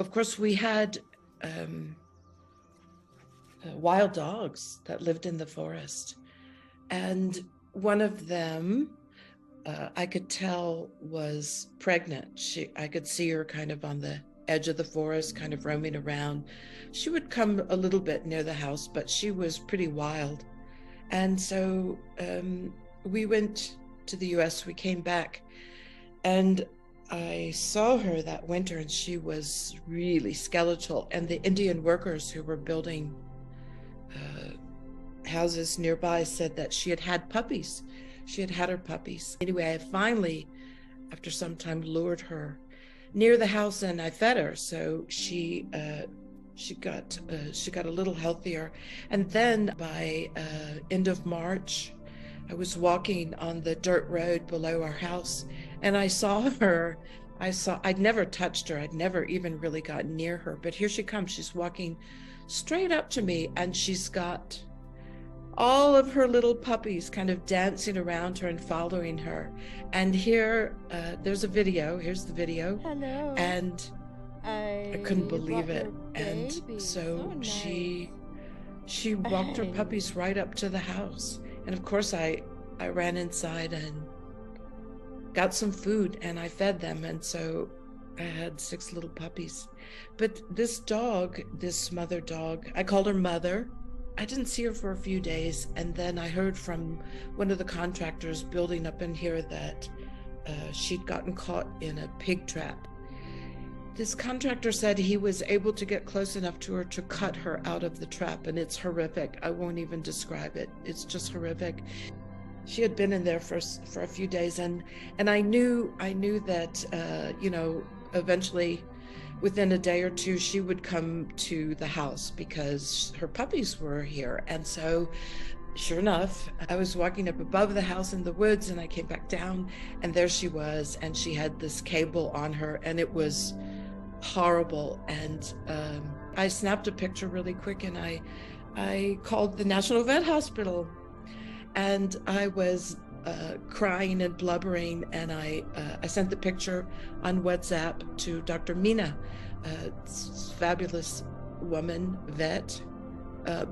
of course, we had wild dogs that lived in the forest. And one of them, I could tell was pregnant. I could see her kind of on the edge of the forest, kind of roaming around. She would come a little bit near the house, but she was pretty wild. And so we went to the US, we came back, and I saw her that winter, and she was really skeletal. And the Indian workers who were building houses nearby said that she had had puppies. She had had her puppies. Anyway, I finally, after some time, lured her near the house, and I fed her. So she got a little healthier. And then by end of March, I was walking on the dirt road below our house, and I saw her. I'd never touched her. I'd never even really gotten near her. But here she comes. She's walking straight up to me, and she's got all of her little puppies kind of dancing around her and following her. And here, there's a video. Here's the video. Hello. And I couldn't believe it. And so nice. she walked her puppies right up to the house. And of course, I ran inside and got some food, and I fed them. And so I had 6 little puppies. But this dog, this mother dog, I called her Mother. I didn't see her for a few days, and then I heard from one of the contractors building up in here that she'd gotten caught in a pig trap. This contractor said he was able to get close enough to her to cut her out of the trap, and it's horrific. I won't even describe it. It's just horrific. She had been in there for a few days, and I knew that eventually, within a day or two, she would come to the house because her puppies were here. And so, sure enough, I was walking up above the house in the woods, and I came back down, and there she was, and she had this cable on her, and it was horrible. And I snapped a picture really quick, and I called the National Vet Hospital, and I was crying and blubbering, and I sent the picture on WhatsApp to Dr. Mina, a fabulous woman, vet,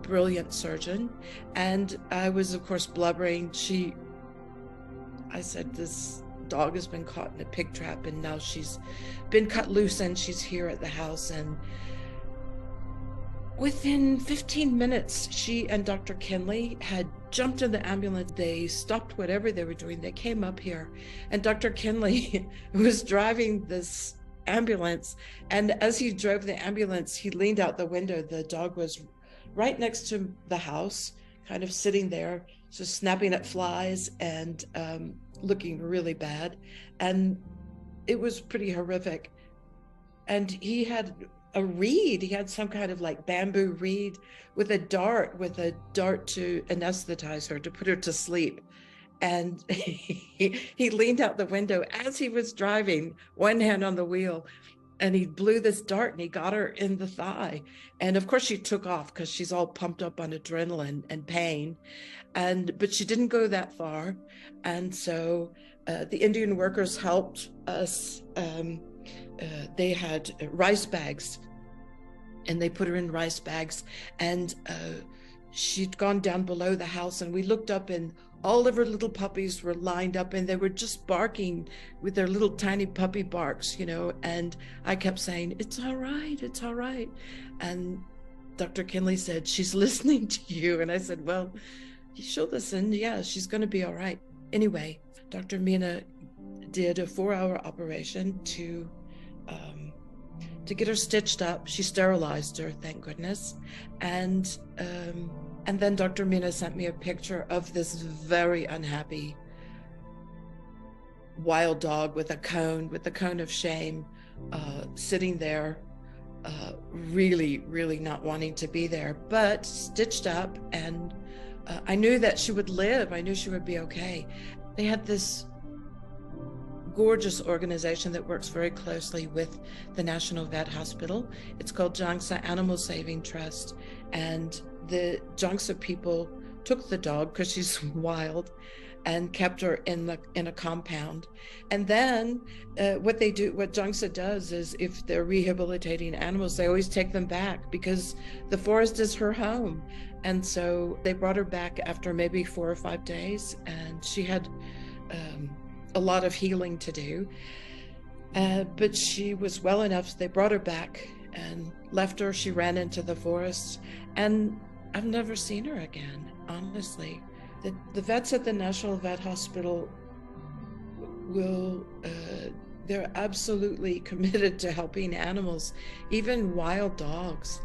brilliant surgeon. And I was, of course, blubbering. I said, this dog has been caught in a pig trap, and now she's been cut loose, and she's here at the house. And within 15 minutes, she and Dr. Kinley had jumped in the ambulance. They stopped whatever they were doing. They came up here, and Dr. Kinley was driving this ambulance. And as he drove the ambulance, he leaned out the window. The dog was right next to the house, kind of sitting there, just snapping at flies and looking really bad. And it was pretty horrific. And he had a reed. He had some kind of like bamboo reed with a dart to anesthetize her, to put her to sleep. And he leaned out the window as he was driving, one hand on the wheel, and he blew this dart, and he got her in the thigh. And of course she took off because she's all pumped up on adrenaline and pain. But she didn't go that far. And so the Indian workers helped us. They had rice bags, and they put her in rice bags, and she'd gone down below the house, and we looked up, and all of her little puppies were lined up, and they were just barking with their little tiny puppy barks, and I kept saying, it's all right, it's all right. And Dr. Kinley said, she's listening to you. And I said, well, she'll listen. Yeah, she's going to be all right. Anyway, Dr. Mina did a 4-hour operation to get her stitched up. She sterilized her, thank goodness. And then Dr. Mina sent me a picture of this very unhappy wild dog with the cone of shame, sitting there, really, really not wanting to be there, but stitched up. And I knew that she would live. I knew she would be okay. They had this gorgeous organization that works very closely with the National Vet Hospital. It's called Jangsa Animal Saving Trust. And the Jangsa people took the dog because she's wild and kept her in a compound. And then what Jiangsa does is, if they're rehabilitating animals, they always take them back because the forest is her home. And so they brought her back after maybe 4 or 5 days, and she had a lot of healing to do. But she was well enough, so they brought her back and left her. She ran into the forest, and I've never seen her again, honestly. The vets at the National Vet Hospital they're absolutely committed to helping animals, even wild dogs.